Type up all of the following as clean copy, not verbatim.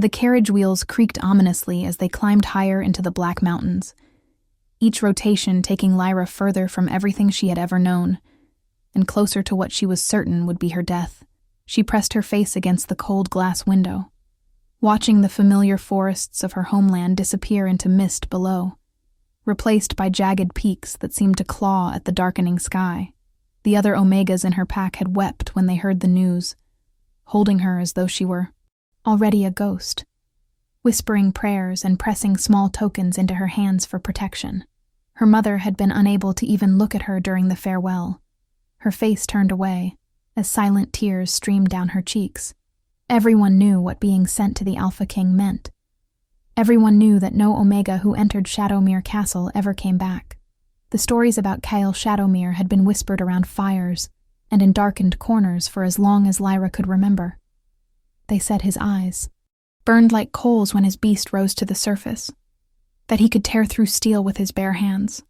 The carriage wheels creaked ominously as they climbed higher into the black mountains, each rotation taking Lyra further from everything she had ever known, and closer to what she was certain would be her death. She pressed her face against the cold glass window, watching the familiar forests of her homeland disappear into mist below, replaced by jagged peaks that seemed to claw at the darkening sky. The other Omegas in her pack had wept when they heard the news, holding her as though she were already a ghost, whispering prayers and pressing small tokens into her hands for protection. Her mother had been unable to even look at her during the farewell, her face turned away as silent tears streamed down her cheeks. Everyone knew what being sent to the Alpha King meant. Everyone knew that no Omega who entered Shadowmere Castle ever came back. The stories about Kyle Shadowmere had been whispered around fires and in darkened corners for as long as Lyra could remember. They said his eyes burned like coals when his beast rose to the surface, that he could tear through steel with his bare hands,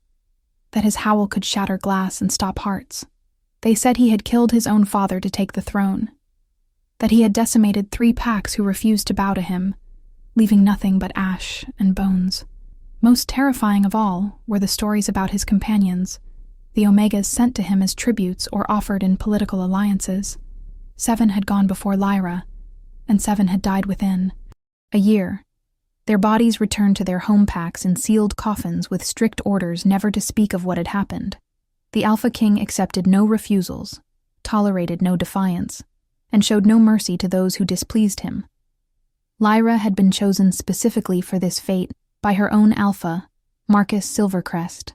that his howl could shatter glass and stop hearts. They said he had killed his own father to take the throne, that he had decimated 3 packs who refused to bow to him, leaving nothing but ash and bones. Most terrifying of all were the stories about his companions, the Omegas sent to him as tributes or offered in political alliances. 7 had gone before Lyra, and 7 had died within. A year. Their bodies returned to their home packs in sealed coffins with strict orders never to speak of what had happened. The Alpha King accepted no refusals, tolerated no defiance, and showed no mercy to those who displeased him. Lyra had been chosen specifically for this fate by her own Alpha, Marcus Silvercrest,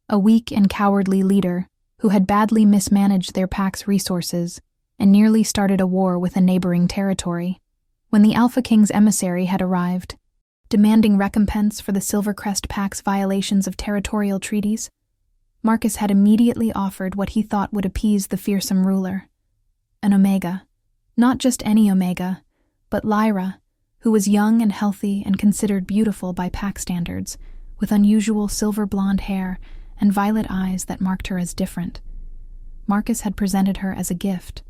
a weak and cowardly leader who had badly mismanaged their pack's resources and nearly started a war with a neighboring territory. When the Alpha King's emissary had arrived, demanding recompense for the Silvercrest pack's violations of territorial treaties, Marcus had immediately offered what he thought would appease the fearsome ruler. An Omega. Not just any Omega, but Lyra, who was young and healthy and considered beautiful by pack standards, with unusual silver blonde hair and violet eyes that marked her as different. Marcus had presented her as a gift,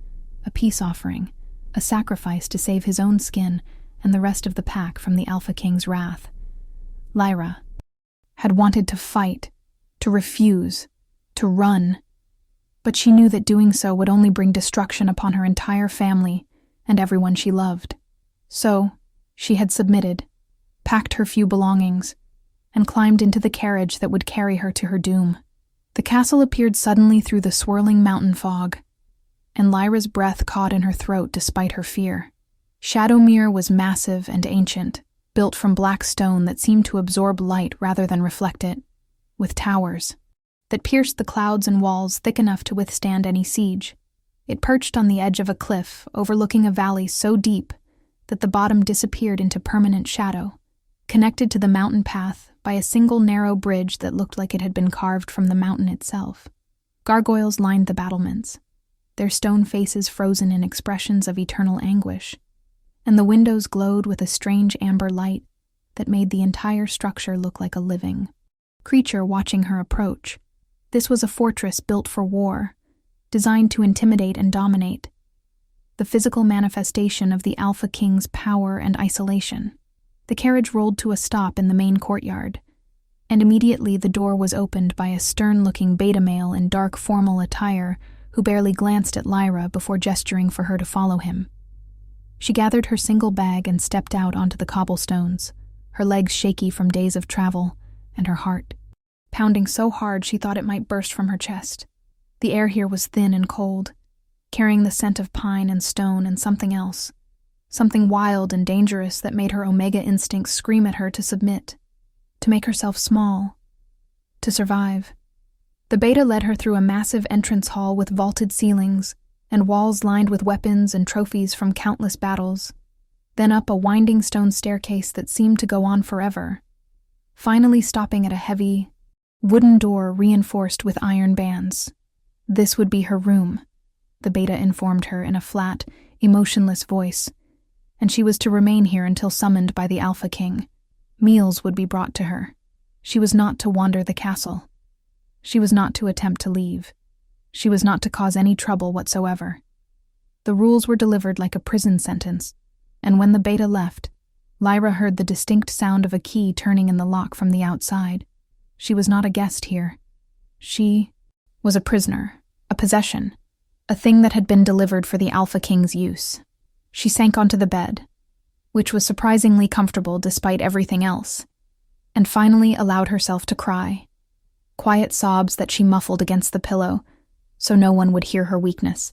a peace offering, a sacrifice to save his own skin and the rest of the pack from the Alpha King's wrath. Lyra had wanted to fight, to refuse, to run, but she knew that doing so would only bring destruction upon her entire family and everyone she loved. So, she had submitted, packed her few belongings, and climbed into the carriage that would carry her to her doom. The castle appeared suddenly through the swirling mountain fog, and Lyra's breath caught in her throat despite her fear. Shadowmere was massive and ancient, built from black stone that seemed to absorb light rather than reflect it, with towers that pierced the clouds and walls thick enough to withstand any siege. It perched on the edge of a cliff overlooking a valley so deep that the bottom disappeared into permanent shadow, connected to the mountain path by a single narrow bridge that looked like it had been carved from the mountain itself. Gargoyles lined the battlements, their stone faces frozen in expressions of eternal anguish, and the windows glowed with a strange amber light that made the entire structure look like a living creature watching her approach. This was a fortress built for war, designed to intimidate and dominate, the physical manifestation of the Alpha King's power and isolation. The carriage rolled to a stop in the main courtyard, and immediately the door was opened by a stern-looking beta male in dark formal attire who barely glanced at Lyra before gesturing for her to follow him. She gathered her single bag and stepped out onto the cobblestones, her legs shaky from days of travel, and her heart pounding so hard she thought it might burst from her chest. The air here was thin and cold, carrying the scent of pine and stone and something else, something wild and dangerous that made her Omega instincts scream at her to submit, to make herself small, to survive. The beta led her through a massive entrance hall with vaulted ceilings and walls lined with weapons and trophies from countless battles, then up a winding stone staircase that seemed to go on forever, finally stopping at a heavy, wooden door reinforced with iron bands. This would be her room, the beta informed her in a flat, emotionless voice, and she was to remain here until summoned by the Alpha King. Meals would be brought to her. She was not to wander the castle. She was not to attempt to leave. She was not to cause any trouble whatsoever. The rules were delivered like a prison sentence, and when the beta left, Lyra heard the distinct sound of a key turning in the lock from the outside. She was not a guest here. She was a prisoner, a possession, a thing that had been delivered for the Alpha King's use. She sank onto the bed, which was surprisingly comfortable despite everything else, and finally allowed herself to cry. Quiet sobs that she muffled against the pillow, so no one would hear her weakness.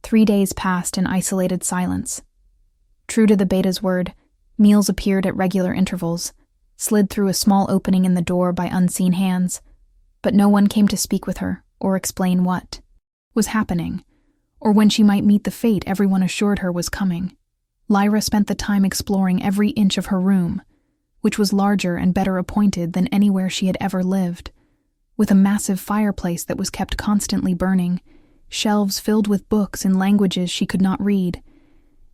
3 days passed in isolated silence. True to the beta's word, meals appeared at regular intervals, slid through a small opening in the door by unseen hands, but no one came to speak with her or explain what was happening, or when she might meet the fate everyone assured her was coming. Lyra spent the time exploring every inch of her room, which was larger and better appointed than anywhere she had ever lived, with a massive fireplace that was kept constantly burning, shelves filled with books in languages she could not read,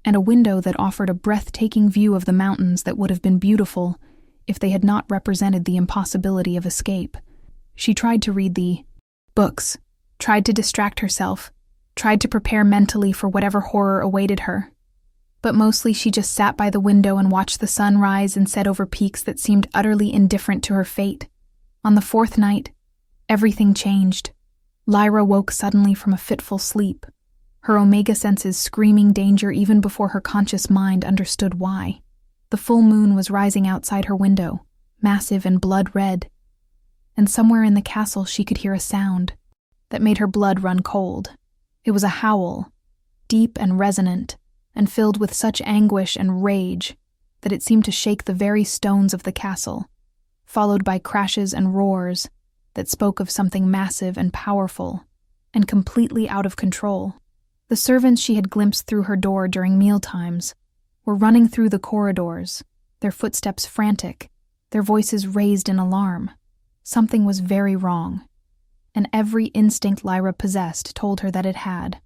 and a window that offered a breathtaking view of the mountains that would have been beautiful if they had not represented the impossibility of escape. She tried to read the books, tried to distract herself, tried to prepare mentally for whatever horror awaited her. But mostly she just sat by the window and watched the sun rise and set over peaks that seemed utterly indifferent to her fate. On the 4th night, everything changed. Lyra woke suddenly from a fitful sleep, her omega senses screaming danger even before her conscious mind understood why. The full moon was rising outside her window, massive and blood red, and somewhere in the castle she could hear a sound that made her blood run cold. It was a howl, deep and resonant, and filled with such anguish and rage that it seemed to shake the very stones of the castle, followed by crashes and roars that spoke of something massive and powerful, and completely out of control. The servants she had glimpsed through her door during mealtimes were running through the corridors, their footsteps frantic, their voices raised in alarm. Something was very wrong, and every instinct Lyra possessed told her that it had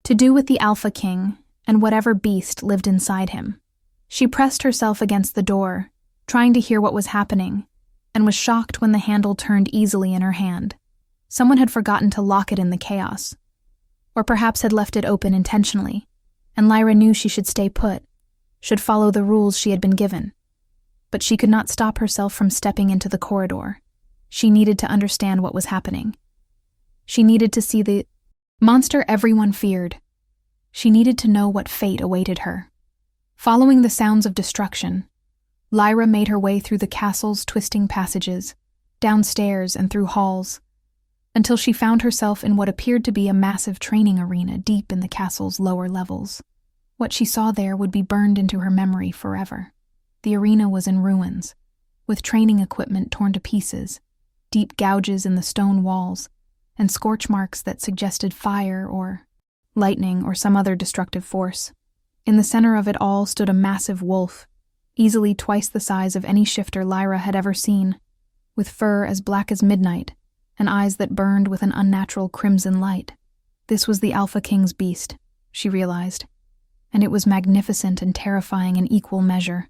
to do with the Alpha King and whatever beast lived inside him. She pressed herself against the door, trying to hear what was happening, and was shocked when the handle turned easily in her hand. Someone had forgotten to lock it in the chaos, or perhaps had left it open intentionally, and Lyra knew she should stay put, should follow the rules she had been given. But she could not stop herself from stepping into the corridor. She needed to understand what was happening. She needed to see the monster everyone feared. She needed to know what fate awaited her. Following the sounds of destruction, Lyra made her way through the castle's twisting passages, downstairs and through halls, until she found herself in what appeared to be a massive training arena deep in the castle's lower levels. What she saw there would be burned into her memory forever. The arena was in ruins, with training equipment torn to pieces, deep gouges in the stone walls, and scorch marks that suggested fire or lightning or some other destructive force. In the center of it all stood a massive wolf, easily twice the size of any shifter Lyra had ever seen, with fur as black as midnight and eyes that burned with an unnatural crimson light. This was the Alpha King's beast, she realized, and it was magnificent and terrifying in equal measure,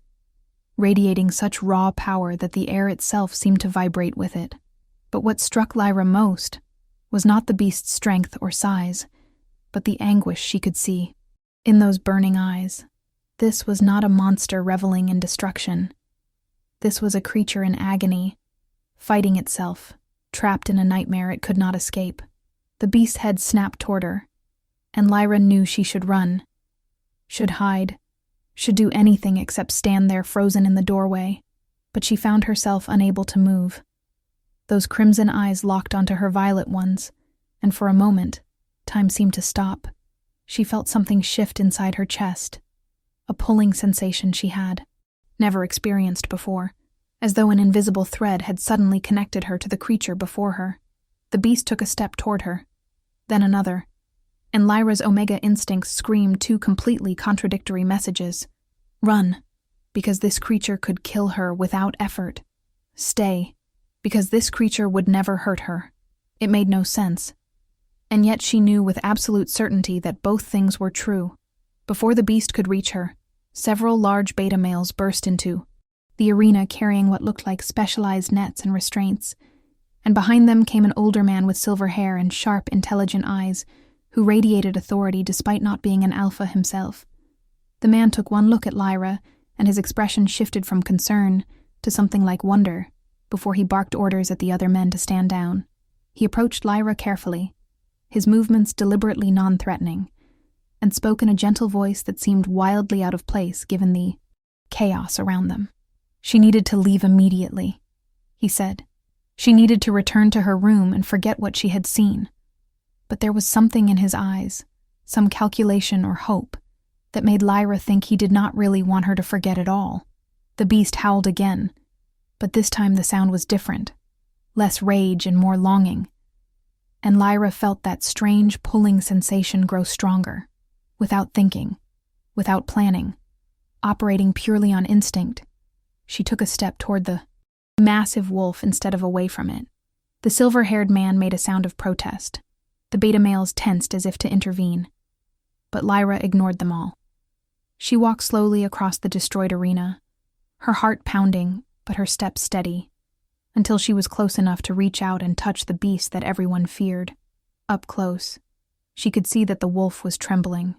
radiating such raw power that the air itself seemed to vibrate with it. But what struck Lyra most was not the beast's strength or size, but the anguish she could see in those burning eyes. This was not a monster reveling in destruction. This was a creature in agony, fighting itself, trapped in a nightmare it could not escape. The beast's head snapped toward her, and Lyra knew she should run, should hide, should do anything except stand there frozen in the doorway, but she found herself unable to move. Those crimson eyes locked onto her violet ones, and for a moment, time seemed to stop. She felt something shift inside her chest, a pulling sensation she had never experienced before, as though an invisible thread had suddenly connected her to the creature before her. The beast took a step toward her, then another, and Lyra's omega instincts screamed two completely contradictory messages. Run, because this creature could kill her without effort. Stay, because this creature would never hurt her. It made no sense, and yet she knew with absolute certainty that both things were true. Before the beast could reach her, several large beta males burst into the arena carrying what looked like specialized nets and restraints, and behind them came an older man with silver hair and sharp, intelligent eyes, who radiated authority despite not being an alpha himself. The man took one look at Lyra and his expression shifted from concern to something like wonder before he barked orders at the other men to stand down. He approached Lyra carefully, his movements deliberately non-threatening, and spoke in a gentle voice that seemed wildly out of place given the chaos around them. She needed to leave immediately, he said. She needed to return to her room and forget what she had seen. But there was something in his eyes, some calculation or hope, that made Lyra think he did not really want her to forget at all. The beast howled again, but this time the sound was different, less rage and more longing. And Lyra felt that strange pulling sensation grow stronger, without thinking, without planning, operating purely on instinct. She took a step toward the massive wolf instead of away from it. The silver-haired man made a sound of protest. The beta males tensed as if to intervene. But Lyra ignored them all. She walked slowly across the destroyed arena, her heart pounding, but her steps steady, until she was close enough to reach out and touch the beast that everyone feared. Up close, she could see that the wolf was trembling,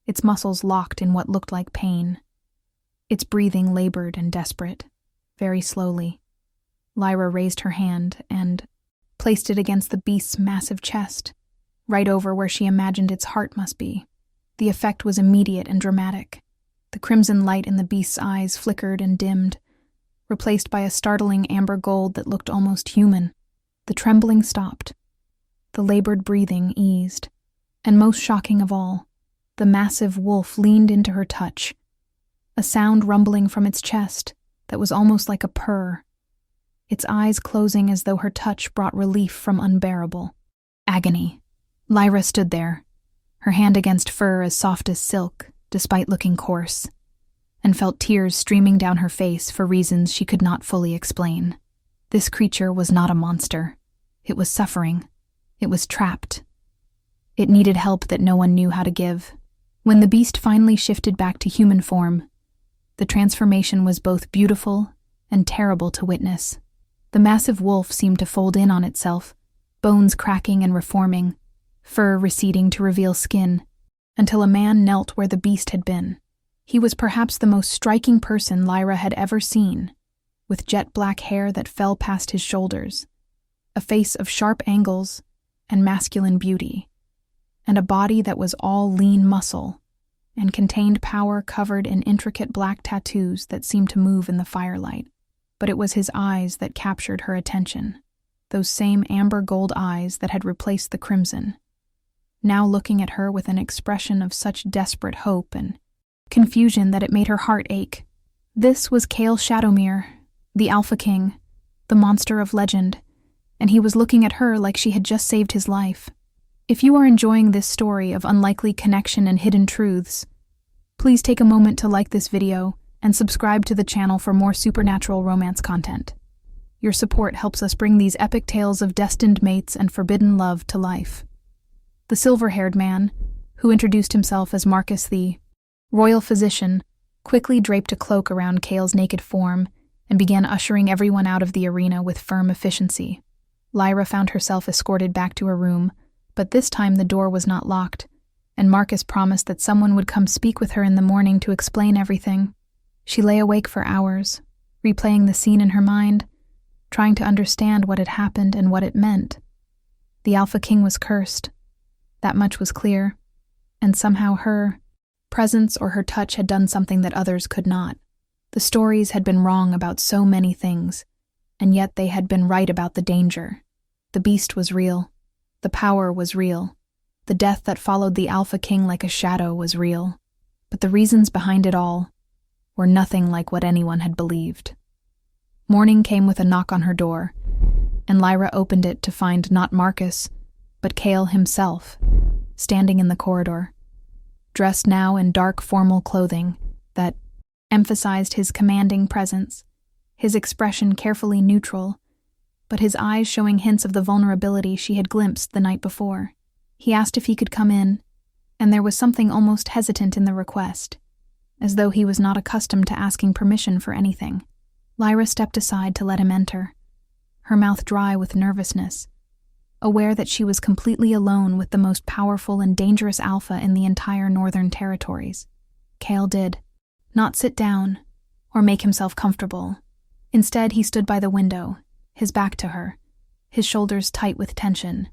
its muscles locked in what looked like pain. Its breathing labored and desperate. Very slowly, Lyra raised her hand and placed it against the beast's massive chest, right over where she imagined its heart must be. The effect was immediate and dramatic. The crimson light in the beast's eyes flickered and dimmed, replaced by a startling amber gold that looked almost human. The trembling stopped. The labored breathing eased. And most shocking of all, the massive wolf leaned into her touch, a sound rumbling from its chest that was almost like a purr, its eyes closing as though her touch brought relief from unbearable agony. Lyra stood there, her hand against fur as soft as silk, despite looking coarse, and felt tears streaming down her face for reasons she could not fully explain. This creature was not a monster. It was suffering. It was trapped. It needed help that no one knew how to give. When the beast finally shifted back to human form, the transformation was both beautiful and terrible to witness. The massive wolf seemed to fold in on itself, bones cracking and reforming, fur receding to reveal skin, until a man knelt where the beast had been. He was perhaps the most striking person Lyra had ever seen, with jet black hair that fell past his shoulders, a face of sharp angles and masculine beauty, and a body that was all lean muscle and contained power covered in intricate black tattoos that seemed to move in the firelight. But it was his eyes that captured her attention, those same amber gold eyes that had replaced the crimson, now looking at her with an expression of such desperate hope and confusion that it made her heart ache. This was Cale Shadowmere, the Alpha King, the monster of legend, and he was looking at her like she had just saved his life. If you are enjoying this story of unlikely connection and hidden truths, please take a moment to like this video and subscribe to the channel for more supernatural romance content. Your support helps us bring these epic tales of destined mates and forbidden love to life. The silver-haired man, who introduced himself as Marcus the royal physician, quickly draped a cloak around Cale's naked form and began ushering everyone out of the arena with firm efficiency. Lyra found herself escorted back to her room, but this time the door was not locked, and Marcus promised that someone would come speak with her in the morning to explain everything. She lay awake for hours, replaying the scene in her mind, trying to understand what had happened and what it meant. The Alpha King was cursed. That much was clear, and somehow her presence or her touch had done something that others could not. The stories had been wrong about so many things, and yet they had been right about the danger. The beast was real. The power was real. The death that followed the Alpha King like a shadow was real. But the reasons behind it all were nothing like what anyone had believed. Morning came with a knock on her door, and Lyra opened it to find not Marcus, but Cale himself, standing in the corridor, dressed now in dark formal clothing that emphasized his commanding presence, his expression carefully neutral, but his eyes showing hints of the vulnerability she had glimpsed the night before. He asked if he could come in, and there was something almost hesitant in the request, as though he was not accustomed to asking permission for anything. Lyra stepped aside to let him enter, her mouth dry with nervousness, aware that she was completely alone with the most powerful and dangerous alpha in the entire Northern Territories. Cale did not sit down, or make himself comfortable. Instead, he stood by the window, his back to her, his shoulders tight with tension,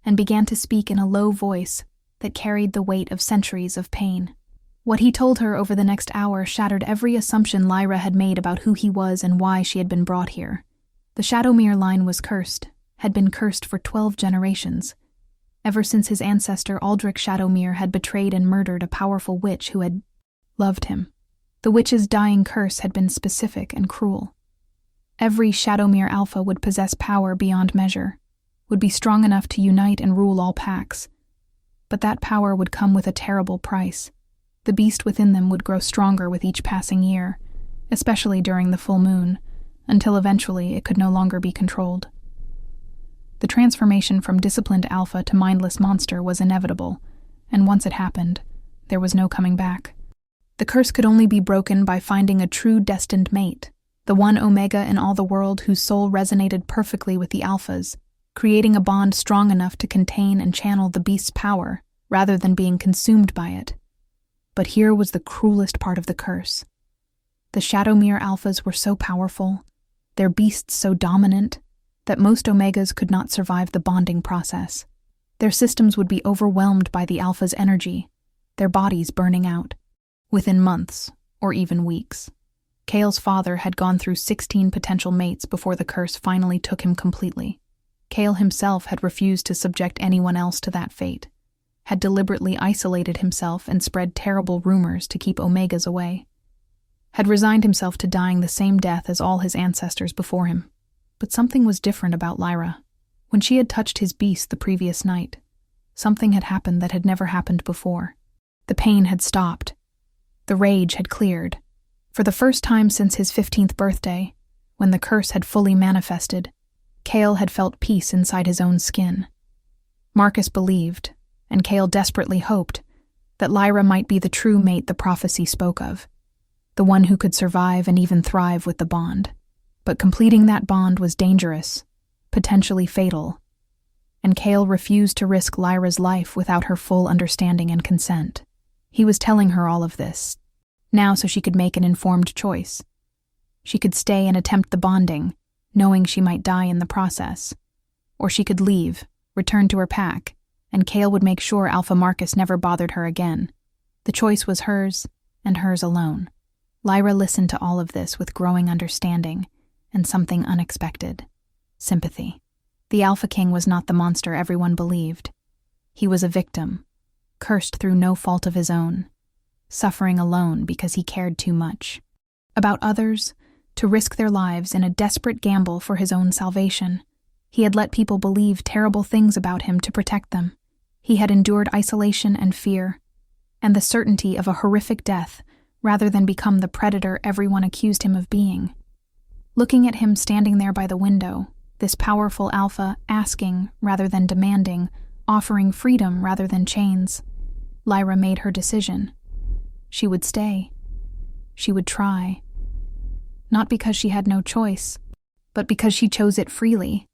and began to speak in a low voice that carried the weight of centuries of pain. What he told her over the next hour shattered every assumption Lyra had made about who he was and why she had been brought here. The Shadowmere line was cursed, had been cursed for 12 generations. Ever since his ancestor Aldrich Shadowmere had betrayed and murdered a powerful witch who had loved him. The witch's dying curse had been specific and cruel. Every Shadowmere Alpha would possess power beyond measure, would be strong enough to unite and rule all packs. But that power would come with a terrible price. The beast within them would grow stronger with each passing year, especially during the full moon, until eventually it could no longer be controlled. The transformation from disciplined alpha to mindless monster was inevitable, and once it happened, there was no coming back. The curse could only be broken by finding a true destined mate, the one Omega in all the world whose soul resonated perfectly with the alphas, creating a bond strong enough to contain and channel the beast's power, rather than being consumed by it. But here was the cruelest part of the curse. The Shadowmere Alphas were so powerful, their beasts so dominant, that most Omegas could not survive the bonding process. Their systems would be overwhelmed by the Alpha's energy, their bodies burning out. Within months, or even weeks. Kale's father had gone through 16 potential mates before the curse finally took him completely. Kale himself had refused to subject anyone else to that fate, had deliberately isolated himself and spread terrible rumors to keep Omegas away, had resigned himself to dying the same death as all his ancestors before him. But something was different about Lyra. When she had touched his beast the previous night, something had happened that had never happened before. The pain had stopped. The rage had cleared. For the first time since his 15th birthday, when the curse had fully manifested, Kale had felt peace inside his own skin. Marcus believed, and Kale desperately hoped, that Lyra might be the true mate the prophecy spoke of, the one who could survive and even thrive with the bond. But completing that bond was dangerous, potentially fatal, and Kale refused to risk Lyra's life without her full understanding and consent. He was telling her all of this, now so she could make an informed choice. She could stay and attempt the bonding, knowing she might die in the process. Or she could leave, return to her pack, and Kale would make sure Alpha Marcus never bothered her again. The choice was hers, and hers alone. Lyra listened to all of this with growing understanding, and something unexpected. Sympathy. The Alpha King was not the monster everyone believed. He was a victim, cursed through no fault of his own, suffering alone because he cared too much about others, to risk their lives in a desperate gamble for his own salvation. He had let people believe terrible things about him to protect them. He had endured isolation and fear, and the certainty of a horrific death, rather than become the predator everyone accused him of being. Looking at him standing there by the window, this powerful alpha asking rather than demanding, offering freedom rather than chains, Lyra made her decision. She would stay. She would try. Not because she had no choice, but because she chose it freely.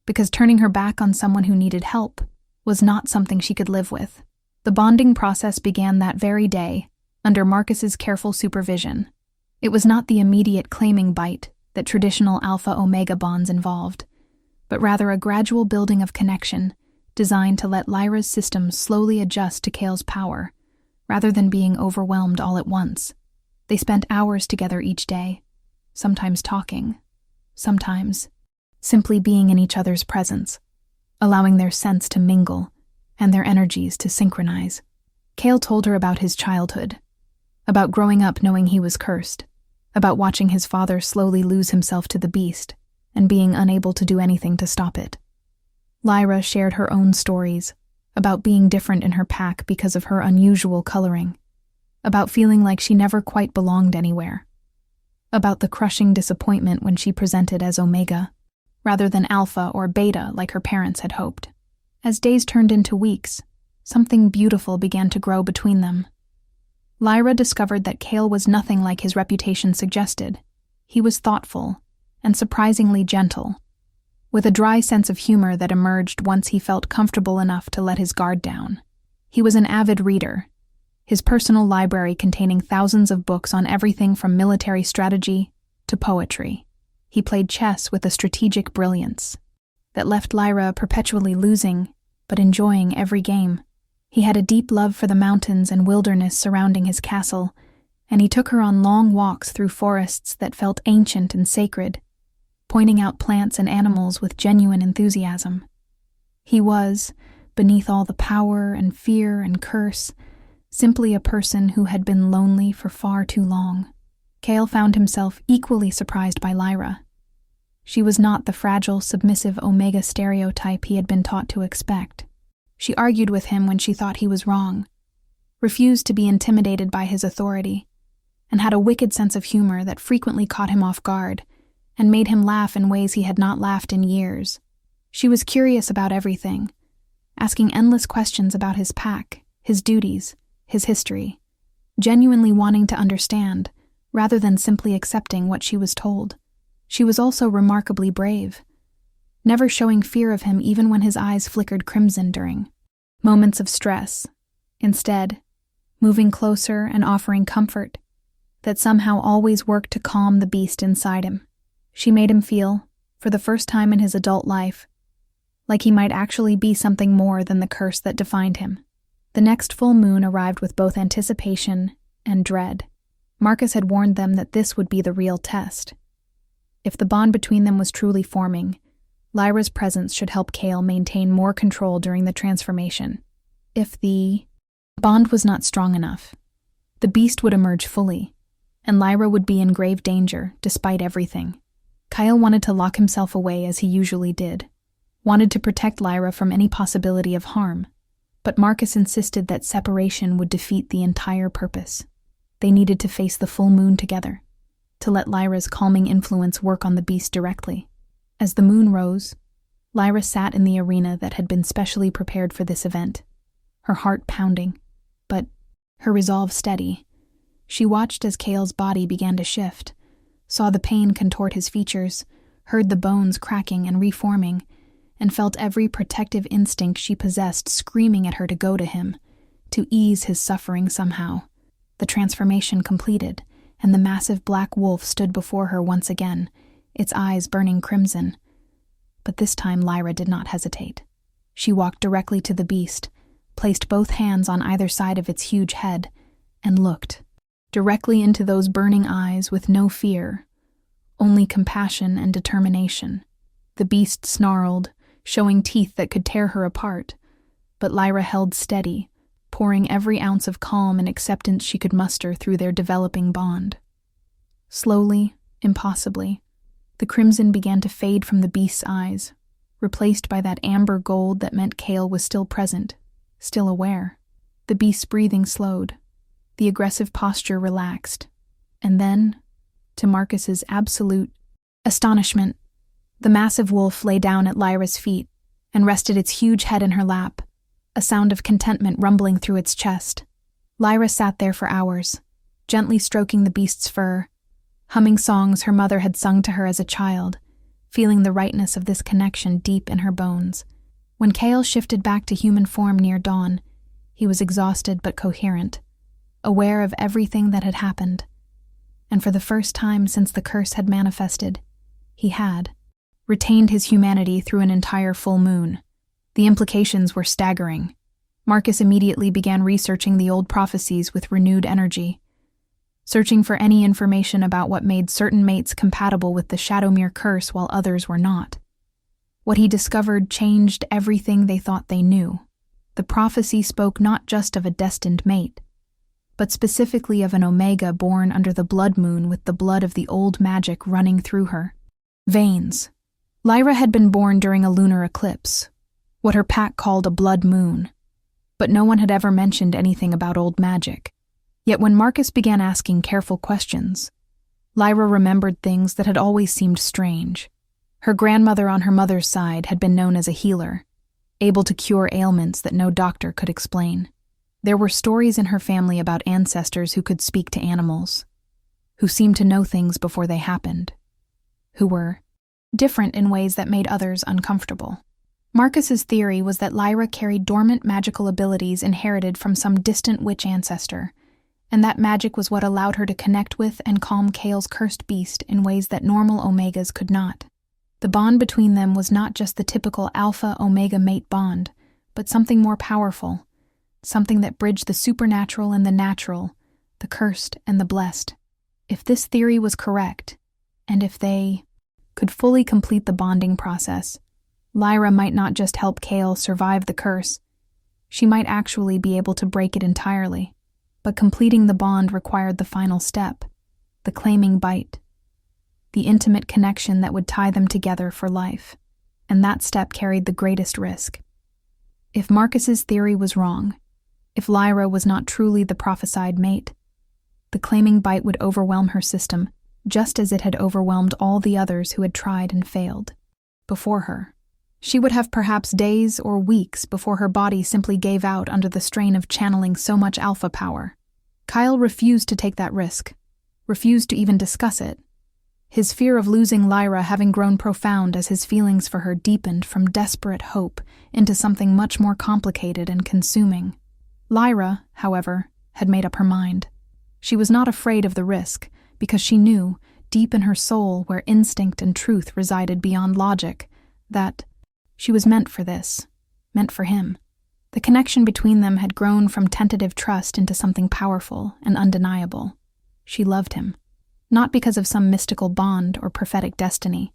Because turning her back on someone who needed help was not something she could live with. The bonding process began that very day, under Marcus's careful supervision. It was not the immediate claiming bite that traditional Alpha-Omega bonds involved, but rather a gradual building of connection designed to let Lyra's system slowly adjust to Kale's power, rather than being overwhelmed all at once. They spent hours together each day, sometimes talking, sometimes simply being in each other's presence, allowing their scents to mingle and their energies to synchronize. Kale told her about his childhood, about growing up knowing he was cursed, about watching his father slowly lose himself to the beast and being unable to do anything to stop it. Lyra shared her own stories, about being different in her pack because of her unusual coloring, about feeling like she never quite belonged anywhere, about the crushing disappointment when she presented as Omega, rather than Alpha or Beta like her parents had hoped. As days turned into weeks, something beautiful began to grow between them. Lyra discovered that Kale was nothing like his reputation suggested. He was thoughtful and surprisingly gentle, with a dry sense of humor that emerged once he felt comfortable enough to let his guard down. He was an avid reader, his personal library containing thousands of books on everything from military strategy to poetry. He played chess with a strategic brilliance that left Lyra perpetually losing, but enjoying every game. He had a deep love for the mountains and wilderness surrounding his castle, and he took her on long walks through forests that felt ancient and sacred, pointing out plants and animals with genuine enthusiasm. He was, beneath all the power and fear and curse, simply a person who had been lonely for far too long. Cale found himself equally surprised by Lyra. She was not the fragile, submissive Omega stereotype he had been taught to expect. She argued with him when she thought he was wrong, refused to be intimidated by his authority, and had a wicked sense of humor that frequently caught him off guard and made him laugh in ways he had not laughed in years. She was curious about everything, asking endless questions about his pack, his duties, his history, genuinely wanting to understand, rather than simply accepting what she was told. She was also remarkably brave, never showing fear of him even when his eyes flickered crimson during moments of stress. Instead, moving closer and offering comfort that somehow always worked to calm the beast inside him. She made him feel, for the first time in his adult life, like he might actually be something more than the curse that defined him. The next full moon arrived with both anticipation and dread. Marcus had warned them that this would be the real test. If the bond between them was truly forming, Lyra's presence should help Cale maintain more control during the transformation. If the bond was not strong enough, the beast would emerge fully, and Lyra would be in grave danger despite everything. Kyle wanted to lock himself away as he usually did, wanted to protect Lyra from any possibility of harm, but Marcus insisted that separation would defeat the entire purpose. They needed to face the full moon together, to let Lyra's calming influence work on the beast directly. As the moon rose, Lyra sat in the arena that had been specially prepared for this event, her heart pounding, but her resolve steady. She watched as Cale's body began to shift, saw the pain contort his features, heard the bones cracking and reforming, and felt every protective instinct she possessed screaming at her to go to him, to ease his suffering somehow. The transformation completed, and the massive black wolf stood before her once again, its eyes burning crimson. But this time Lyra did not hesitate. She walked directly to the beast, placed both hands on either side of its huge head, and looked directly into those burning eyes with no fear, only compassion and determination. The beast snarled, showing teeth that could tear her apart, but Lyra held steady, pouring every ounce of calm and acceptance she could muster through their developing bond. Slowly, impossibly, the crimson began to fade from the beast's eyes, replaced by that amber gold that meant Cale was still present, still aware. The beast's breathing slowed, the aggressive posture relaxed, and then, to Marcus's absolute astonishment, the massive wolf lay down at Lyra's feet and rested its huge head in her lap, a sound of contentment rumbling through its chest. Lyra sat there for hours, gently stroking the beast's fur, humming songs her mother had sung to her as a child, feeling the rightness of this connection deep in her bones. When Cale shifted back to human form near dawn, he was exhausted but coherent, aware of everything that had happened. And for the first time since the curse had manifested, he had retained his humanity through an entire full moon. The implications were staggering. Marcus immediately began researching the old prophecies with renewed energy, searching for any information about what made certain mates compatible with the Shadowmere curse while others were not. What he discovered changed everything they thought they knew. The prophecy spoke not just of a destined mate, but specifically of an Omega born under the blood moon with the blood of the old magic running through her veins. Lyra had been born during a lunar eclipse, what her pack called a blood moon, but no one had ever mentioned anything about old magic. Yet when Marcus began asking careful questions, Lyra remembered things that had always seemed strange. Her grandmother on her mother's side had been known as a healer, able to cure ailments that no doctor could explain. There were stories in her family about ancestors who could speak to animals, who seemed to know things before they happened, who were different in ways that made others uncomfortable. Marcus's theory was that Lyra carried dormant magical abilities inherited from some distant witch ancestor, and that magic was what allowed her to connect with and calm Kale's cursed beast in ways that normal Omegas could not. The bond between them was not just the typical alpha-omega mate bond, but something more powerful, something that bridged the supernatural and the natural, the cursed and the blessed. If this theory was correct, and if they could fully complete the bonding process, Lyra might not just help Kale survive the curse, she might actually be able to break it entirely. But completing the bond required the final step, the claiming bite, the intimate connection that would tie them together for life. And that step carried the greatest risk. If Marcus's theory was wrong, if Lyra was not truly the prophesied mate, the claiming bite would overwhelm her system, just as it had overwhelmed all the others who had tried and failed before her. She would have perhaps days or weeks before her body simply gave out under the strain of channeling so much alpha power. Kyle refused to take that risk, refused to even discuss it, his fear of losing Lyra having grown profound as his feelings for her deepened from desperate hope into something much more complicated and consuming. Lyra, however, had made up her mind. She was not afraid of the risk, because she knew, deep in her soul where instinct and truth resided beyond logic, that she was meant for this, meant for him. The connection between them had grown from tentative trust into something powerful and undeniable. She loved him, not because of some mystical bond or prophetic destiny,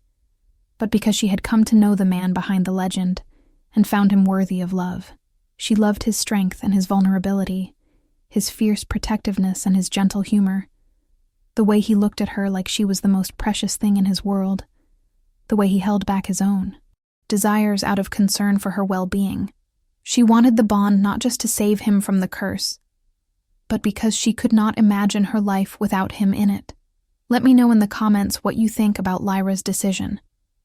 but because she had come to know the man behind the legend and found him worthy of love. She loved his strength and his vulnerability, his fierce protectiveness and his gentle humor, the way he looked at her like she was the most precious thing in his world, the way he held back his own desires out of concern for her well-being. She wanted the bond not just to save him from the curse, but because she could not imagine her life without him in it. Let me know in the comments what you think about Lyra's decision.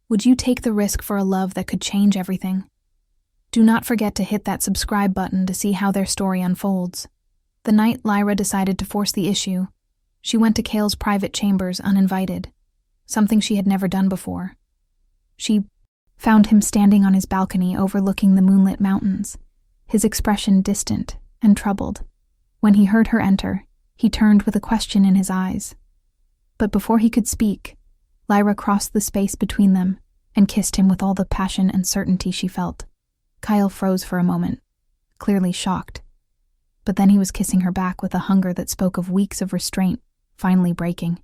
Would you take the risk for a love that could change everything? Do not forget to hit that subscribe button to see how their story unfolds. The night Lyra decided to force the issue, she went to Kale's private chambers uninvited, something she had never done before. She found him standing on his balcony overlooking the moonlit mountains, his expression distant and troubled. When he heard her enter, he turned with a question in his eyes. But before he could speak, Lyra crossed the space between them and kissed him with all the passion and certainty she felt. Kyle froze for a moment, clearly shocked. But then he was kissing her back with a hunger that spoke of weeks of restraint finally breaking,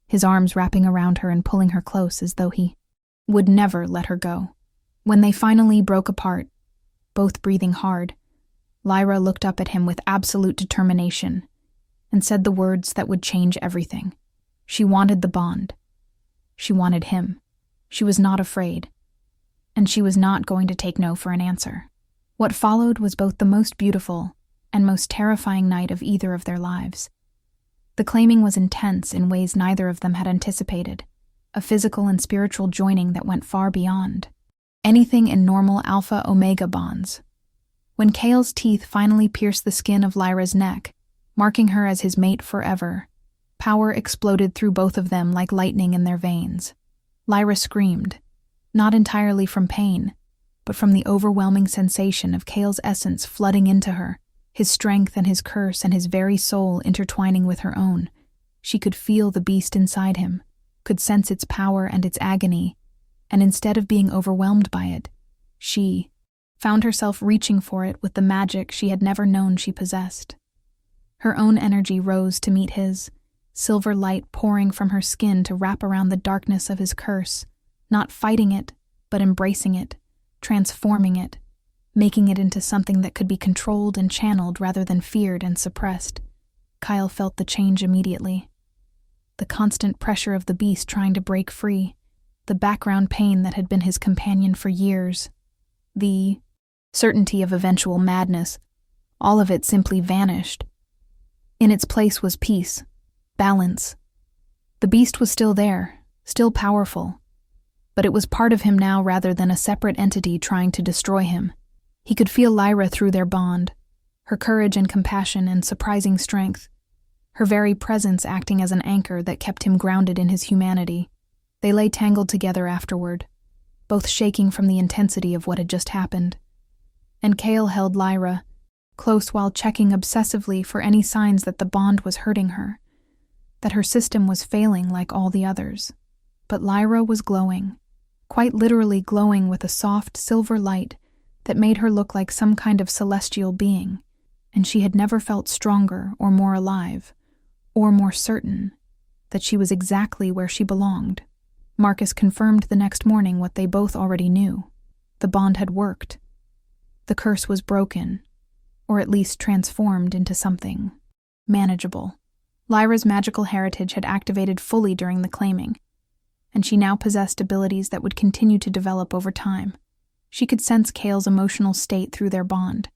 his arms wrapping around her and pulling her close as though he would never let her go. When they finally broke apart, both breathing hard, Lyra looked up at him with absolute determination and said the words that would change everything. She wanted the bond. She wanted him. She was not afraid. And she was not going to take no for an answer. What followed was both the most beautiful and most terrifying night of either of their lives. The claiming was intense in ways neither of them had anticipated, a physical and spiritual joining that went far beyond anything in normal alpha-omega bonds. When Kale's teeth finally pierced the skin of Lyra's neck, marking her as his mate forever, power exploded through both of them like lightning in their veins. Lyra screamed, not entirely from pain, but from the overwhelming sensation of Kale's essence flooding into her, his strength and his curse and his very soul intertwining with her own. She could feel the beast inside him, could sense its power and its agony, and instead of being overwhelmed by it, she found herself reaching for it with the magic she had never known she possessed. Her own energy rose to meet his, silver light pouring from her skin to wrap around the darkness of his curse, not fighting it, but embracing it, transforming it, making it into something that could be controlled and channeled rather than feared and suppressed. Kyle felt the change immediately. The constant pressure of the beast trying to break free, the background pain that had been his companion for years, the certainty of eventual madness, all of it simply vanished. In its place was peace, balance. The beast was still there, still powerful, but it was part of him now rather than a separate entity trying to destroy him. He could feel Lyra through their bond, her courage and compassion and surprising strength, her very presence acting as an anchor that kept him grounded in his humanity. They lay tangled together afterward, both shaking from the intensity of what had just happened. And Cale held Lyra, close while checking obsessively for any signs that the bond was hurting her, that her system was failing like all the others. But Lyra was glowing, quite literally glowing with a soft silver light that made her look like some kind of celestial being, and she had never felt stronger or more alive, or more certain that she was exactly where she belonged. Marcus confirmed the next morning what they both already knew. The bond had worked. The curse was broken, or at least transformed into something manageable. Lyra's magical heritage had activated fully during the claiming, and she now possessed abilities that would continue to develop over time. She could sense Cale's emotional state through their bond,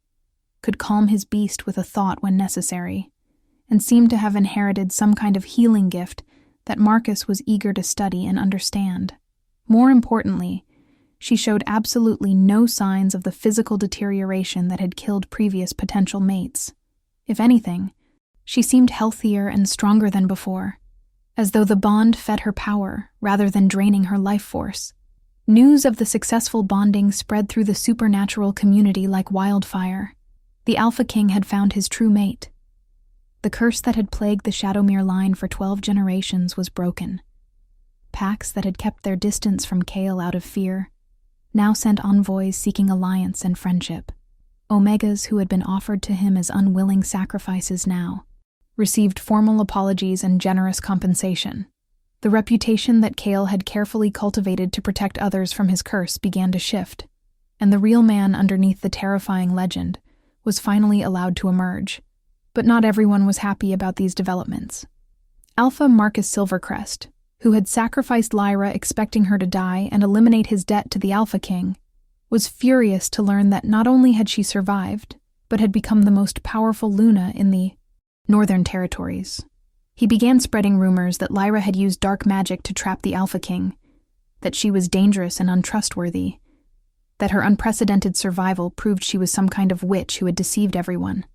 could calm his beast with a thought when necessary, and seemed to have inherited some kind of healing gift that Marcus was eager to study and understand. More importantly, she showed absolutely no signs of the physical deterioration that had killed previous potential mates. If anything, she seemed healthier and stronger than before, as though the bond fed her power rather than draining her life force. News of the successful bonding spread through the supernatural community like wildfire. The Alpha King had found his true mate. The curse that had plagued the Shadowmere line for 12 generations was broken. Packs that had kept their distance from Cale out of fear now sent envoys seeking alliance and friendship. Omegas who had been offered to him as unwilling sacrifices now received formal apologies and generous compensation. The reputation that Cale had carefully cultivated to protect others from his curse began to shift, and the real man underneath the terrifying legend was finally allowed to emerge. But not everyone was happy about these developments. Alpha Marcus Silvercrest, who had sacrificed Lyra expecting her to die and eliminate his debt to the Alpha King, was furious to learn that not only had she survived, but had become the most powerful Luna in the Northern Territories. He began spreading rumors that Lyra had used dark magic to trap the Alpha King, that she was dangerous and untrustworthy, that her unprecedented survival proved she was some kind of witch who had deceived everyone.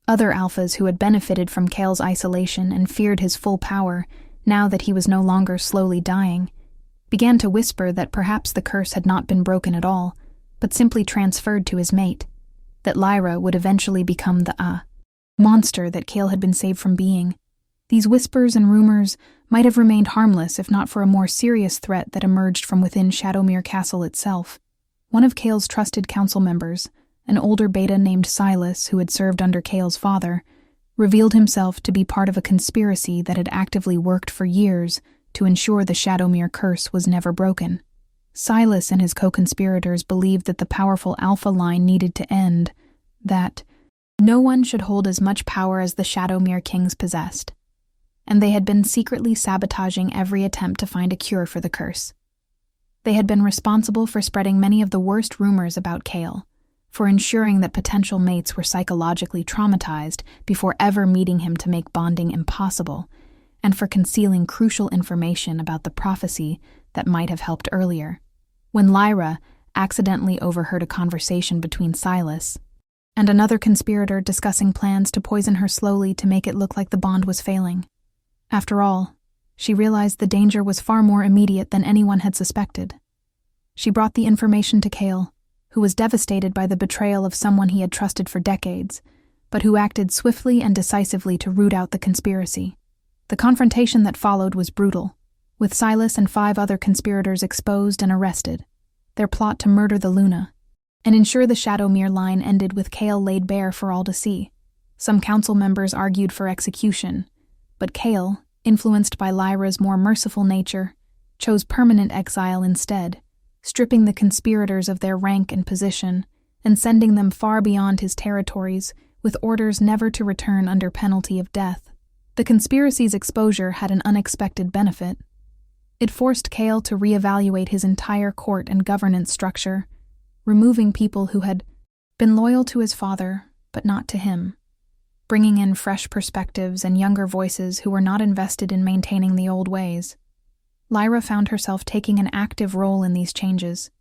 Other alphas who had benefited from Cale's isolation and feared his full power, now that he was no longer slowly dying, began to whisper that perhaps the curse had not been broken at all, but simply transferred to his mate, that Lyra would eventually become the monster that Cale had been saved from being. These whispers and rumors might have remained harmless if not for a more serious threat that emerged from within Shadowmere Castle itself. One of Cale's trusted council members, an older beta named Silas who had served under Cale's father, revealed himself to be part of a conspiracy that had actively worked for years to ensure the Shadowmere curse was never broken. Silas and his co-conspirators believed that the powerful Alpha line needed to end, that no one should hold as much power as the Shadowmere kings possessed, and they had been secretly sabotaging every attempt to find a cure for the curse. They had been responsible for spreading many of the worst rumors about Cale, for ensuring that potential mates were psychologically traumatized before ever meeting him to make bonding impossible, and for concealing crucial information about the prophecy that might have helped earlier. When Lyra accidentally overheard a conversation between Silas and another conspirator discussing plans to poison her slowly to make it look like the bond was failing. After all, she realized the danger was far more immediate than anyone had suspected. She brought the information to Cale, who was devastated by the betrayal of someone he had trusted for decades, but who acted swiftly and decisively to root out the conspiracy. The confrontation that followed was brutal, with Silas and 5 other conspirators exposed and arrested, their plot to murder the Luna, and ensure the Shadowmere line ended with Cale laid bare for all to see. Some council members argued for execution, but Cale, influenced by Lyra's more merciful nature, chose permanent exile instead, stripping the conspirators of their rank and position, and sending them far beyond his territories with orders never to return under penalty of death. The conspiracy's exposure had an unexpected benefit. It forced Cale to reevaluate his entire court and governance structure, removing people who had been loyal to his father, but not to him, bringing in fresh perspectives and younger voices who were not invested in maintaining the old ways. Lyra found herself taking an active role in these changes,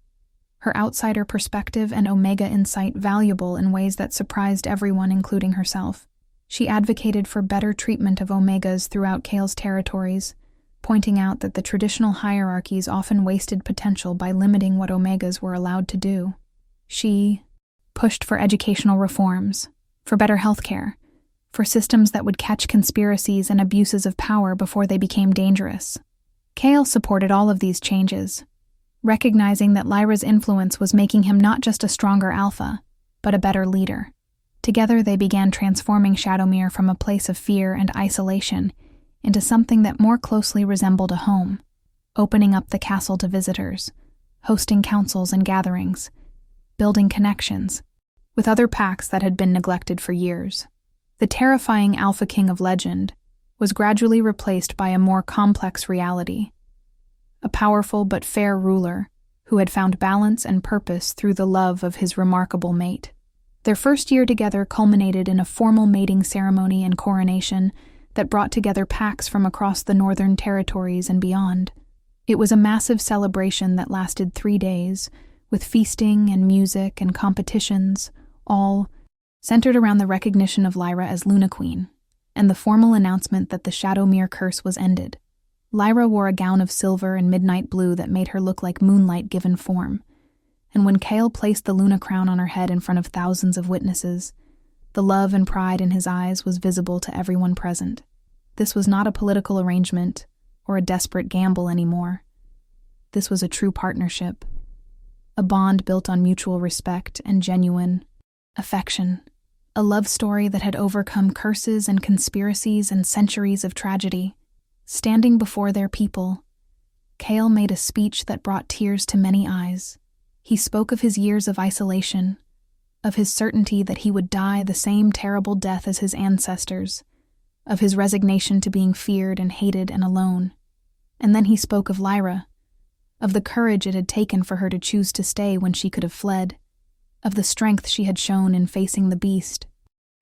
her outsider perspective and Omega insight valuable in ways that surprised everyone, including herself. She advocated for better treatment of Omegas throughout Cale's territories, pointing out that the traditional hierarchies often wasted potential by limiting what Omegas were allowed to do. She pushed for educational reforms, for better healthcare, for systems that would catch conspiracies and abuses of power before they became dangerous. Kale supported all of these changes, recognizing that Lyra's influence was making him not just a stronger alpha, but a better leader. Together they began transforming Shadowmere from a place of fear and isolation into something that more closely resembled a home, opening up the castle to visitors, hosting councils and gatherings, building connections with other packs that had been neglected for years. The terrifying Alpha King of legend was gradually replaced by a more complex reality, a powerful but fair ruler who had found balance and purpose through the love of his remarkable mate. Their first year together culminated in a formal mating ceremony and coronation that brought together packs from across the Northern Territories and beyond. It was a massive celebration that lasted 3 days, with feasting and music and competitions, all centered around the recognition of Lyra as Luna Queen, and the formal announcement that the Shadowmere curse was ended. Lyra wore a gown of silver and midnight blue that made her look like moonlight given form, and when Kale placed the Luna crown on her head in front of thousands of witnesses, the love and pride in his eyes was visible to everyone present. This was not a political arrangement or a desperate gamble anymore. This was a true partnership, a bond built on mutual respect and genuine affection, a love story that had overcome curses and conspiracies and centuries of tragedy. Standing before their people, Kale made a speech that brought tears to many eyes. He spoke of his years of isolation, of his certainty that he would die the same terrible death as his ancestors, of his resignation to being feared and hated and alone. And then he spoke of Lyra, of the courage it had taken for her to choose to stay when she could have fled, of the strength she had shown in facing the beast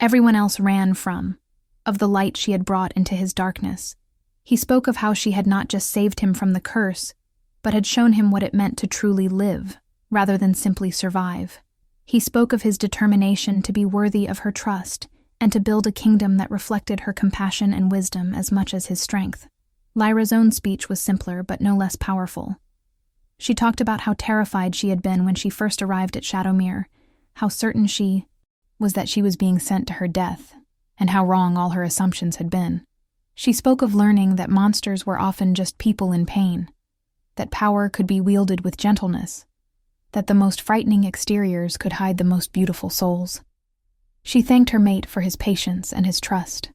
everyone else ran from, of the light she had brought into his darkness. He spoke of how she had not just saved him from the curse, but had shown him what it meant to truly live, rather than simply survive. He spoke of his determination to be worthy of her trust and to build a kingdom that reflected her compassion and wisdom as much as his strength. Lyra's own speech was simpler but no less powerful. She talked about how terrified she had been when she first arrived at Shadowmere, how certain she was that she was being sent to her death, and how wrong all her assumptions had been. She spoke of learning that monsters were often just people in pain, that power could be wielded with gentleness, that the most frightening exteriors could hide the most beautiful souls. She thanked her mate for his patience and his trust,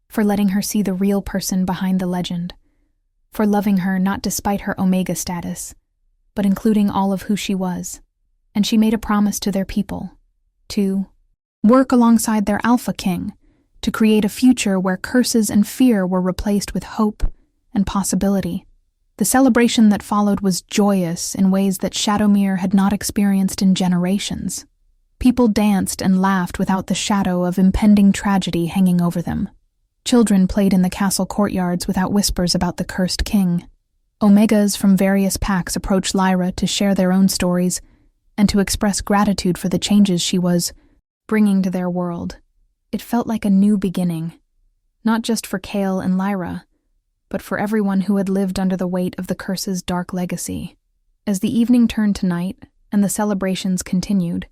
for letting her see the real person behind the legend, for loving her not despite her Omega status, but including all of who she was. And she made a promise to their people, to work alongside their Alpha King, to create a future where curses and fear were replaced with hope and possibility. The celebration that followed was joyous in ways that Shadowmere had not experienced in generations. People danced and laughed without the shadow of impending tragedy hanging over them. Children played in the castle courtyards without whispers about the cursed king. Omegas from various packs approached Lyra to share their own stories and to express gratitude for the changes she was bringing to their world. It felt like a new beginning, not just for Kale and Lyra, but for everyone who had lived under the weight of the curse's dark legacy. As the evening turned to night and the celebrations continued,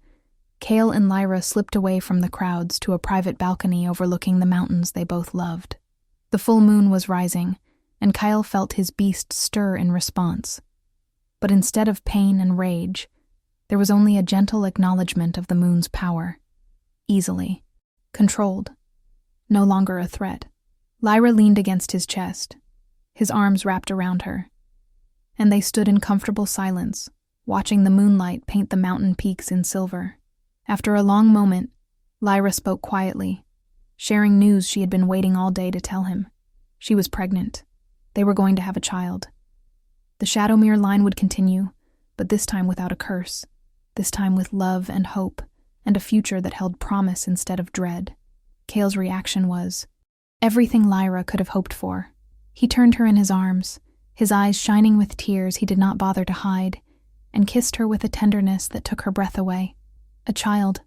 Kale and Lyra slipped away from the crowds to a private balcony overlooking the mountains they both loved. The full moon was rising, and Kyle felt his beast stir in response. But instead of pain and rage, there was only a gentle acknowledgement of the moon's power. Easily, controlled, no longer a threat. Lyra leaned against his chest, his arms wrapped around her, and they stood in comfortable silence, watching the moonlight paint the mountain peaks in silver. After a long moment, Lyra spoke quietly, sharing news she had been waiting all day to tell him. She was pregnant. They were going to have a child. The Shadowmere line would continue, but this time without a curse, this time with love and hope, and a future that held promise instead of dread. Kale's reaction was everything Lyra could have hoped for. He turned her in his arms, his eyes shining with tears he did not bother to hide, and kissed her with a tenderness that took her breath away. A child,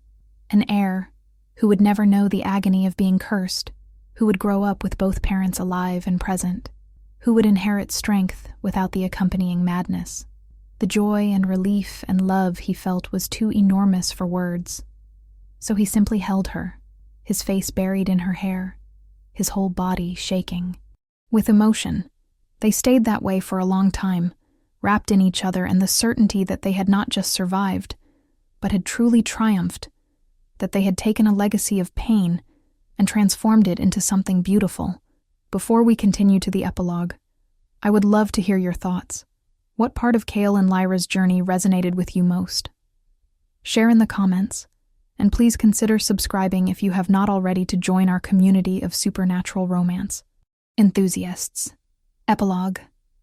an heir, who would never know the agony of being cursed, who would grow up with both parents alive and present. Who would inherit strength without the accompanying madness? The joy and relief and love he felt was too enormous for words. So he simply held her, his face buried in her hair, his whole body shaking. With emotion, they stayed that way for a long time, wrapped in each other and the certainty that they had not just survived, but had truly triumphed, that they had taken a legacy of pain and transformed it into something beautiful. Before we continue to the epilogue, I would love to hear your thoughts. What part of Kale and Lyra's journey resonated with you most? Share in the comments, and please consider subscribing if you have not already to join our community of supernatural romance enthusiasts. Epilogue.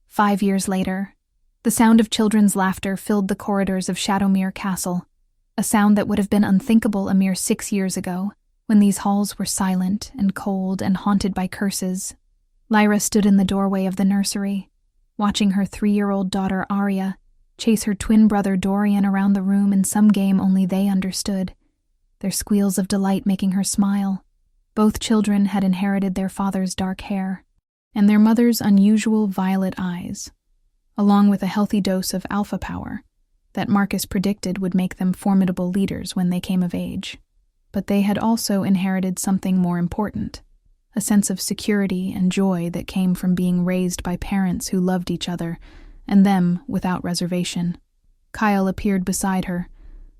5 years later, the sound of children's laughter filled the corridors of Shadowmere Castle, a sound that would have been unthinkable a mere 6 years ago, when these halls were silent and cold and haunted by curses. Lyra stood in the doorway of the nursery, watching her 3-year-old daughter Arya chase her twin brother Dorian around the room in some game only they understood, their squeals of delight making her smile. Both children had inherited their father's dark hair and their mother's unusual violet eyes, along with a healthy dose of alpha power that Marcus predicted would make them formidable leaders when they came of age. But they had also inherited something more important, a sense of security and joy that came from being raised by parents who loved each other, and them without reservation. Kyle appeared beside her,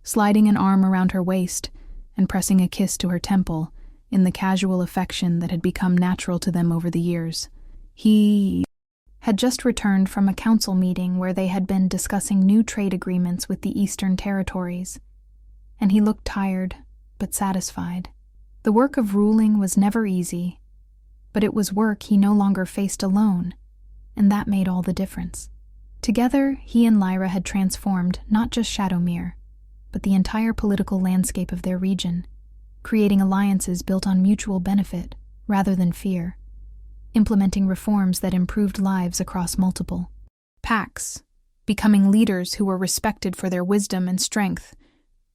sliding an arm around her waist and pressing a kiss to her temple in the casual affection that had become natural to them over the years. He had just returned from a council meeting where they had been discussing new trade agreements with the Eastern Territories, and he looked tired but satisfied. The work of ruling was never easy, but it was work he no longer faced alone, and that made all the difference. Together, he and Lyra had transformed not just Shadowmere, but the entire political landscape of their region, creating alliances built on mutual benefit rather than fear, implementing reforms that improved lives across multiple packs, becoming leaders who were respected for their wisdom and strength,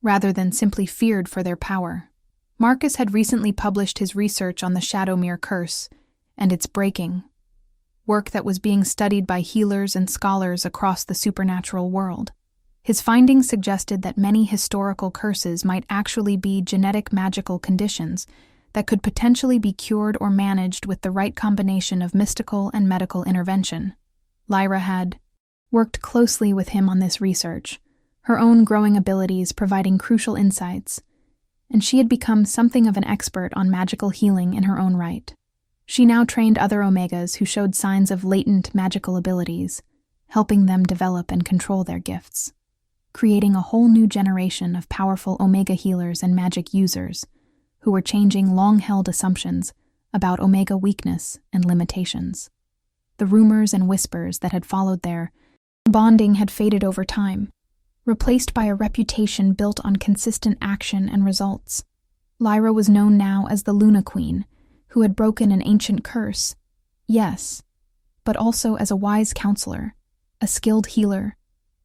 rather than simply feared for their power. Marcus had recently published his research on the Shadowmere curse and its breaking, work that was being studied by healers and scholars across the supernatural world. His findings suggested that many historical curses might actually be genetic magical conditions that could potentially be cured or managed with the right combination of mystical and medical intervention. Lyra had worked closely with him on this research, her own growing abilities providing crucial insights, and she had become something of an expert on magical healing in her own right. She now trained other Omegas who showed signs of latent magical abilities, helping them develop and control their gifts, creating a whole new generation of powerful Omega healers and magic users who were changing long-held assumptions about Omega weakness and limitations. The rumors and whispers that had followed their bonding had faded over time, replaced by a reputation built on consistent action and results. Lyra was known now as the Luna Queen, who had broken an ancient curse, yes, but also as a wise counselor, a skilled healer,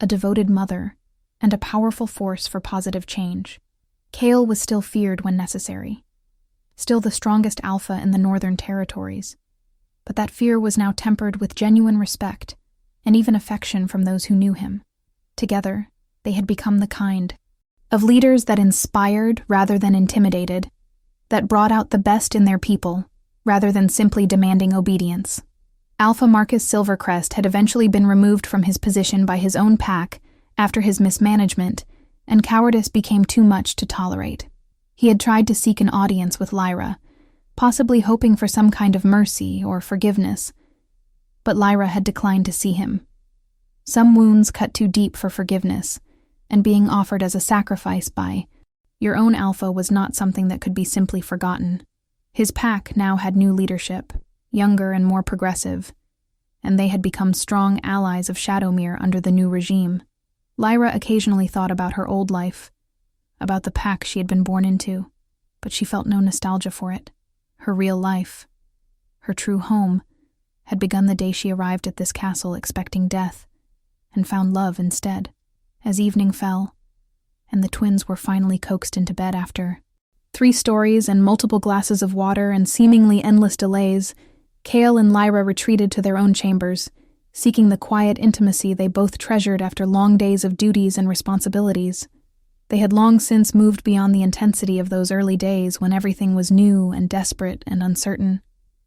a devoted mother, and a powerful force for positive change. Kale was still feared when necessary, still the strongest alpha in the Northern Territories, but that fear was now tempered with genuine respect and even affection from those who knew him. Together, they had become the kind of leaders that inspired rather than intimidated, that brought out the best in their people rather than simply demanding obedience. Alpha Marcus Silvercrest had eventually been removed from his position by his own pack after his mismanagement, and cowardice became too much to tolerate. He had tried to seek an audience with Lyra, possibly hoping for some kind of mercy or forgiveness, but Lyra had declined to see him. Some wounds cut too deep for forgiveness, and being offered as a sacrifice by your own alpha was not something that could be simply forgotten. His pack now had new leadership, younger and more progressive, and they had become strong allies of Shadowmere under the new regime. Lyra occasionally thought about her old life, about the pack she had been born into, but she felt no nostalgia for it. Her real life, her true home, had begun the day she arrived at this castle expecting death, and found love instead. As evening fell, and the twins were finally coaxed into bed after 3 stories and multiple glasses of water and seemingly endless delays, Kale and Lyra retreated to their own chambers, seeking the quiet intimacy they both treasured after long days of duties and responsibilities. They had long since moved beyond the intensity of those early days when everything was new and desperate and uncertain.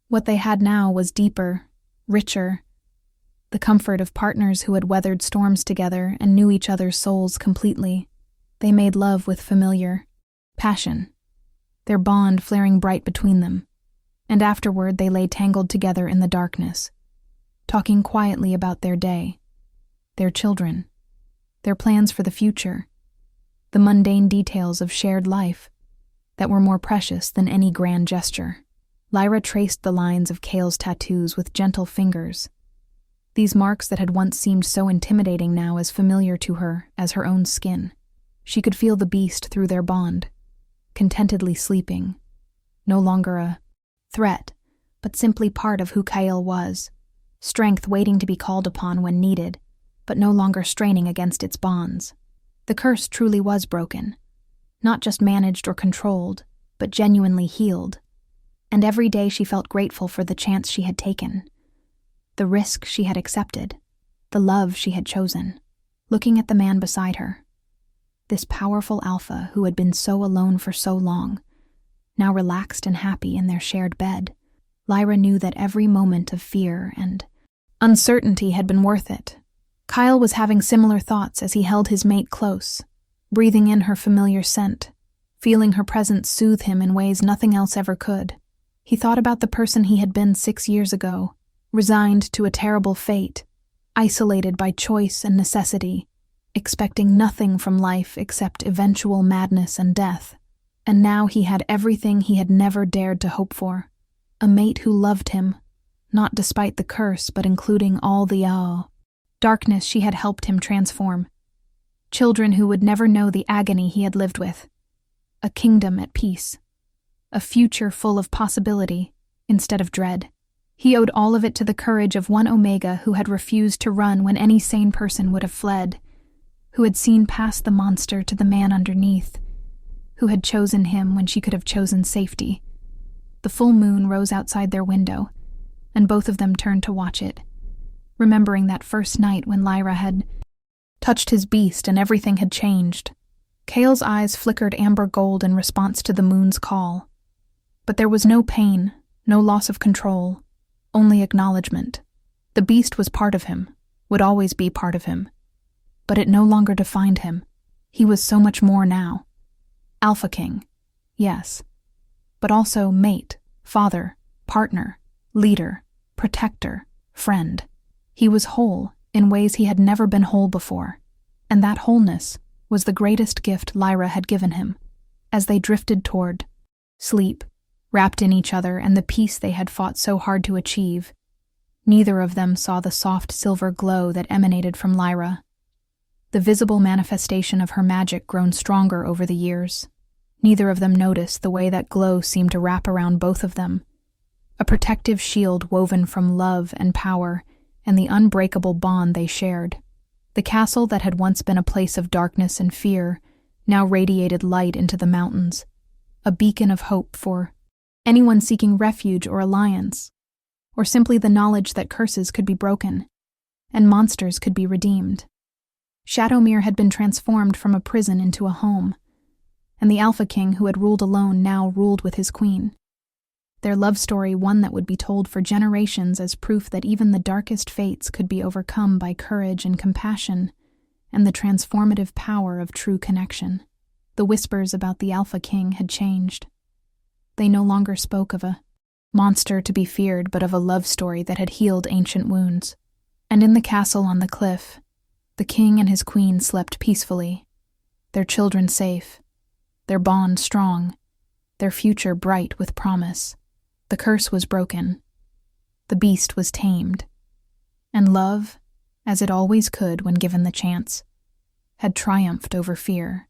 What they had now was deeper, richer, the comfort of partners who had weathered storms together and knew each other's souls completely. They made love with familiar passion, their bond flaring bright between them, and afterward they lay tangled together in the darkness, talking quietly about their day, their children, their plans for the future, the mundane details of shared life that were more precious than any grand gesture. Lyra traced the lines of Kale's tattoos with gentle fingers, these marks that had once seemed so intimidating now as familiar to her as her own skin. She could feel the beast through their bond, contentedly sleeping, no longer a threat, but simply part of who Kale was, strength waiting to be called upon when needed, but no longer straining against its bonds. The curse truly was broken, not just managed or controlled, but genuinely healed, and every day she felt grateful for the chance she had taken, the risk she had accepted, the love she had chosen. Looking at the man beside her, this powerful alpha who had been so alone for so long, now relaxed and happy in their shared bed, Lyra knew that every moment of fear and uncertainty had been worth it. Kyle was having similar thoughts as he held his mate close, breathing in her familiar scent, feeling her presence soothe him in ways nothing else ever could. He thought about the person he had been 6 years ago, resigned to a terrible fate, isolated by choice and necessity, expecting nothing from life except eventual madness and death. And now he had everything he had never dared to hope for. A mate who loved him, not despite the curse, but including all the darkness she had helped him transform. Children who would never know the agony he had lived with. A kingdom at peace. A future full of possibility instead of dread. He owed all of it to the courage of one Omega who had refused to run when any sane person would have fled, who had seen past the monster to the man underneath, who had chosen him when she could have chosen safety. The full moon rose outside their window, and both of them turned to watch it, remembering that first night when Lyra had touched his beast and everything had changed. Kale's eyes flickered amber gold in response to the moon's call. But there was no pain, no loss of control, only acknowledgement. The beast was part of him, would always be part of him. But it no longer defined him. He was so much more now. Alpha King, yes, but also mate, father, partner, leader, protector, friend. He was whole in ways he had never been whole before, and that wholeness was the greatest gift Lyra had given him. As they drifted toward sleep, wrapped in each other and the peace they had fought so hard to achieve, neither of them saw the soft silver glow that emanated from Lyra, the visible manifestation of her magic grown stronger over the years. Neither of them noticed the way that glow seemed to wrap around both of them, a protective shield woven from love and power and the unbreakable bond they shared. The castle that had once been a place of darkness and fear now radiated light into the mountains, a beacon of hope for anyone seeking refuge or alliance, or simply the knowledge that curses could be broken and monsters could be redeemed. Shadowmere had been transformed from a prison into a home, and the Alpha King who had ruled alone now ruled with his queen. Their love story one that would be told for generations as proof that even the darkest fates could be overcome by courage and compassion and the transformative power of true connection. The whispers about the Alpha King had changed. They no longer spoke of a monster to be feared, but of a love story that had healed ancient wounds. And in the castle on the cliff, the king and his queen slept peacefully, their children safe, their bond strong, their future bright with promise. The curse was broken, the beast was tamed, and love, as it always could when given the chance, had triumphed over fear.